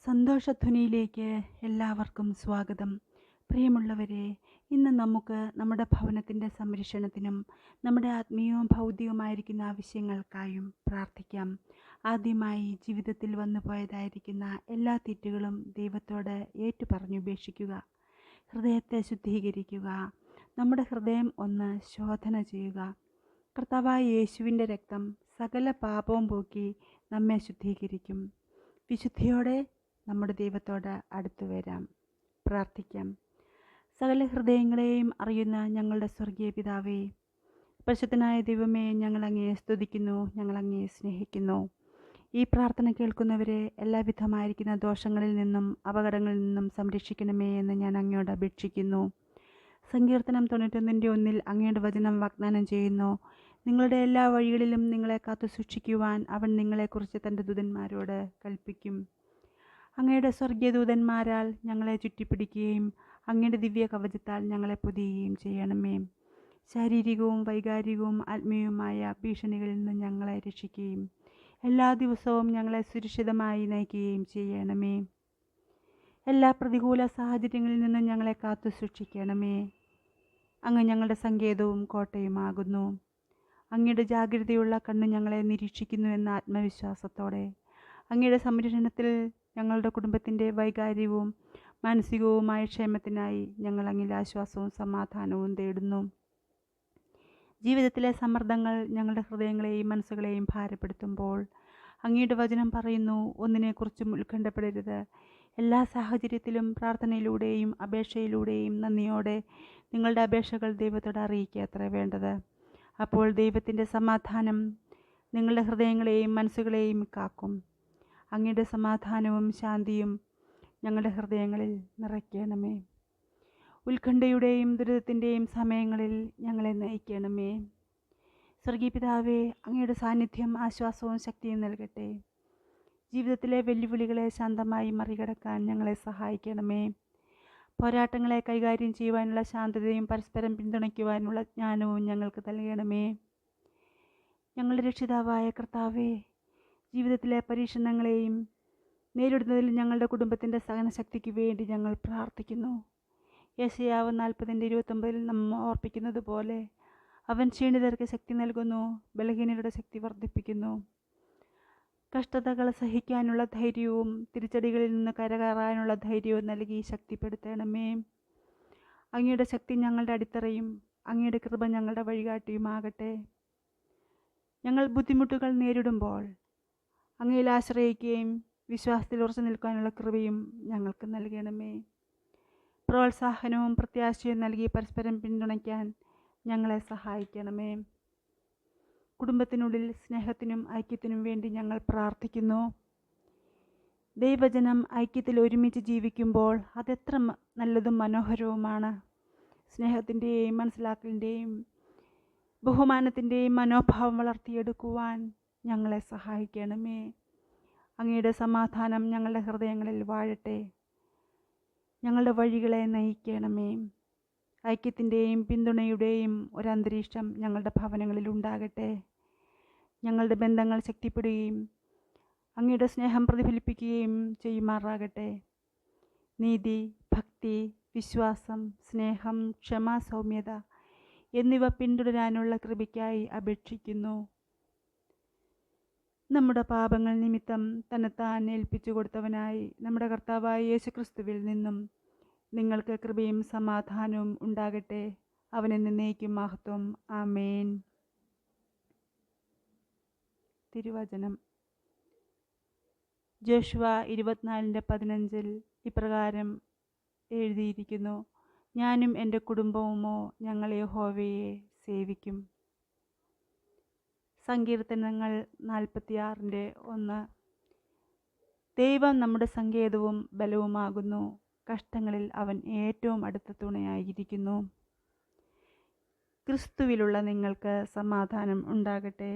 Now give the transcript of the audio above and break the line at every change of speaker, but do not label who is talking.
സന്തോഷധ്വനിയിലേക്ക് എല്ലാവർക്കും സ്വാഗതം. പ്രിയമുള്ളവരെ, ഇന്ന് നമുക്ക് നമ്മുടെ ഭവനത്തിൻ്റെ സംരക്ഷണത്തിനും നമ്മുടെ ആത്മീയവും ഭൗതികവുമായിരിക്കുന്ന ആവശ്യങ്ങൾക്കായും പ്രാർത്ഥിക്കാം. ആദ്യമായി ജീവിതത്തിൽ വന്നു പോയതായിരിക്കുന്ന എല്ലാ തെറ്റുകളും ദൈവത്തോട് ഏറ്റുപറഞ്ഞുപേക്ഷിക്കുക. ഹൃദയത്തെ ശുദ്ധീകരിക്കുക. നമ്മുടെ ഹൃദയം ഒന്ന് ശോധന ചെയ്യുക. കർത്താവായ യേശുവിൻ്റെ രക്തം സകല പാപവും പോക്കി നമ്മെ ശുദ്ധീകരിക്കും. വിശുദ്ധിയോടെ നമ്മുടെ ദൈവത്തോട് അടുത്തു വരാം. പ്രാർത്ഥിക്കാം. സകല ഹൃദയങ്ങളെയും അറിയുന്ന ഞങ്ങളുടെ സ്വർഗീയ പിതാവേ, പരിശുദ്ധനായ ദൈവമേ, ഞങ്ങൾ അങ്ങയെ സ്തുതിക്കുന്നു, ഞങ്ങൾ അങ്ങയെ സ്നേഹിക്കുന്നു. ഈ പ്രാർത്ഥന കേൾക്കുന്നവരെ എല്ലാവിധമായിരിക്കുന്ന ദോഷങ്ങളിൽ നിന്നും അപകടങ്ങളിൽ നിന്നും സംരക്ഷിക്കണമേ എന്ന് ഞാൻ അങ്ങയോട് അപേക്ഷിക്കുന്നു. സങ്കീർത്തനം 91:1 അങ്ങയുടെ വചനം വാഗ്ദാനം ചെയ്യുന്നു, നിങ്ങളുടെ എല്ലാ വഴികളിലും നിങ്ങളെ കാത്തു സൂക്ഷിക്കുവാൻ അവൻ നിങ്ങളെക്കുറിച്ച് തൻ്റെ ദൂതന്മാരോട് കൽപ്പിക്കും. അങ്ങയുടെ സ്വർഗീയ ദൂതന്മാരാൽ ഞങ്ങളെ ചുറ്റിപ്പിടിക്കുകയും അങ്ങയുടെ ദിവ്യ കവചത്താൽ ഞങ്ങളെ പൊതിയുകയും ചെയ്യണമേ. ശാരീരികവും വൈകാരികവും ആത്മീയവുമായ ഭീഷണികളിൽ നിന്ന് ഞങ്ങളെ രക്ഷിക്കുകയും എല്ലാ ദിവസവും ഞങ്ങളെ സുരക്ഷിതമായി നയിക്കുകയും ചെയ്യണമേ. എല്ലാ പ്രതികൂല സാഹചര്യങ്ങളിൽ നിന്നും ഞങ്ങളെ കാത്തു സൂക്ഷിക്കണമേ. അങ്ങ് ഞങ്ങളുടെ സങ്കേതവും കോട്ടയുമാകുന്നു. അങ്ങയുടെ ജാഗ്രതയുള്ള കണ്ണ് ഞങ്ങളെ നിരീക്ഷിക്കുന്നു എന്ന ആത്മവിശ്വാസത്തോടെ അങ്ങയുടെ സംരക്ഷണത്തിൽ ഞങ്ങളുടെ കുടുംബത്തിൻ്റെ വൈകാരികവും മാനസികവുമായ ക്ഷേമത്തിനായി ഞങ്ങൾ അങ്ങിൽ ആശ്വാസവും സമാധാനവും തേടുന്നു. ജീവിതത്തിലെ സമ്മർദ്ദങ്ങൾ ഞങ്ങളുടെ ഹൃദയങ്ങളെയും മനസ്സുകളെയും ഭാരപ്പെടുത്തുമ്പോൾ അങ്ങയുടെ വചനം പറയുന്നു, ഒന്നിനെക്കുറിച്ചും ഉത്കണ്ഠപ്പെടരുത്. എല്ലാ സാഹചര്യത്തിലും പ്രാർത്ഥനയിലൂടെയും അപേക്ഷയിലൂടെയും നന്ദിയോടെ നിങ്ങളുടെ അപേക്ഷകൾ ദൈവത്തോട് അറിയിക്കുക അത്ര വേണ്ടത്. അപ്പോൾ ദൈവത്തിൻ്റെ സമാധാനം നിങ്ങളുടെ ഹൃദയങ്ങളെയും മനസ്സുകളെയും കാക്കും. അങ്ങയുടെ സമാധാനവും ശാന്തിയും ഞങ്ങളുടെ ഹൃദയങ്ങളിൽ നിറയ്ക്കണമേ. ഉത്കണ്ഠയുടെയും ദുരിതത്തിൻ്റെയും സമയങ്ങളിൽ ഞങ്ങളെ നയിക്കണമേ. സ്വർഗീയ പിതാവേ, അങ്ങയുടെ സാന്നിധ്യം ആശ്വാസവും ശക്തിയും നൽകട്ടെ. ജീവിതത്തിലെ വെല്ലുവിളികളെ ശാന്തമായി മറികടക്കാൻ ഞങ്ങളെ സഹായിക്കണമേ. പോരാട്ടങ്ങളെ കൈകാര്യം ചെയ്യുവാനുള്ള ശാന്തതയും പരസ്പരം പിന്തുണയ്ക്കുവാനുള്ള ജ്ഞാനവും ഞങ്ങൾക്ക് നൽകണമേ. ഞങ്ങളുടെ രക്ഷിതാവായ കർത്താവേ, ജീവിതത്തിലെ പരീക്ഷണങ്ങളെയും നേരിടുന്നതിൽ ഞങ്ങളുടെ കുടുംബത്തിൻ്റെ സഹനശക്തിക്ക് വേണ്ടി ഞങ്ങൾ പ്രാർത്ഥിക്കുന്നു. യെശയ്യാവ് 40:29 നമ്മെ ഓർപ്പിക്കുന്നത് പോലെ അവൻ ക്ഷീണിതർക്ക് ശക്തി നൽകുന്നു, ബലഹീനരുടെ ശക്തി വർദ്ധിപ്പിക്കുന്നു. കഷ്ടതകൾ സഹിക്കാനുള്ള ധൈര്യവും തിരിച്ചടികളിൽ നിന്ന് കരകയറാനുള്ള ധൈര്യവും നൽകി ശക്തിപ്പെടുത്തണമേ. അങ്ങയുടെ ശക്തി ഞങ്ങളുടെ അടിത്തറയും അങ്ങയുടെ കൃപ ഞങ്ങളുടെ വഴികാട്ടിയുമാകട്ടെ. ഞങ്ങൾ ബുദ്ധിമുട്ടുകൾ നേരിടുമ്പോൾ അങ്ങയിൽ ആശ്രയിക്കുകയും വിശ്വാസത്തിൽ ഉറച്ചു നിൽക്കാനുള്ള കൃപയും ഞങ്ങൾക്ക് നൽകണമേ. പ്രോത്സാഹനവും പ്രത്യാശയും നൽകി പരസ്പരം പിന്തുണയ്ക്കാൻ ഞങ്ങളെ സഹായിക്കണമേ. കുടുംബത്തിനുള്ളിൽ സ്നേഹത്തിനും ഐക്യത്തിനും വേണ്ടി ഞങ്ങൾ പ്രാർത്ഥിക്കുന്നു. ദൈവജനം ഐക്യത്തിൽ ഒരുമിച്ച് ജീവിക്കുമ്പോൾ അതെത്ര നല്ലതും മനോഹരവുമാണ്. സ്നേഹത്തിൻ്റെയും മനസ്സിലാക്കലിൻ്റെയും ബഹുമാനത്തിൻ്റെയും മനോഭാവം വളർത്തിയെടുക്കുവാൻ ഞങ്ങളെ സഹായിക്കണമേ. അങ്ങയുടെ സമാധാനം ഞങ്ങളുടെ ഹൃദയങ്ങളിൽ വാഴട്ടെ. ഞങ്ങളുടെ വഴികളെ നയിക്കണമേ. ഐക്യത്തിൻ്റെയും പിന്തുണയുടെയും ഒരന്തരീക്ഷം ഞങ്ങളുടെ ഭവനങ്ങളിൽ ഉണ്ടാകട്ടെ. ഞങ്ങളുടെ ബന്ധങ്ങൾ ശക്തിപ്പെടുകയും അങ്ങയുടെ സ്നേഹം പ്രതിഫലിപ്പിക്കുകയും ചെയ്യുമാറാകട്ടെ. നീതി, ഭക്തി, വിശ്വാസം, സ്നേഹം, ക്ഷമ, സൗമ്യത എന്നിവ പിന്തുടരാനുള്ള കൃപയ്ക്കായി അപേക്ഷിക്കുന്നു. നമ്മുടെ പാപങ്ങൾ നിമിത്തം തന്നെത്താൻ ഏൽപ്പിച്ചു കൊടുത്തവനായി നമ്മുടെ കർത്താവായ യേശുക്രിസ്തുവിൽ നിന്നും നിങ്ങൾക്ക് കൃപയും സമാധാനവും ഉണ്ടാകട്ടെ. അവൻ എന്നേക്കും മഹത്വം. ആമേൻ. തിരുവചനം ജോഷുവ 24:15 ഇപ്രകാരം എഴുതിയിരിക്കുന്നു, ഞാനും എൻ്റെ കുടുംബവുമോ ഞങ്ങൾ യഹോവയെ സേവിക്കും. സങ്കീർത്തനങ്ങൾ 46:1 ദൈവം നമ്മുടെ സങ്കേതവും ബലവുമാകുന്നു, കഷ്ടങ്ങളിൽ അവൻ ഏറ്റവും അടുത്ത തുണയായിരിക്കുന്നു. ക്രിസ്തുവിലുള്ള നിങ്ങൾക്ക് സമാധാനം ഉണ്ടാകട്ടെ.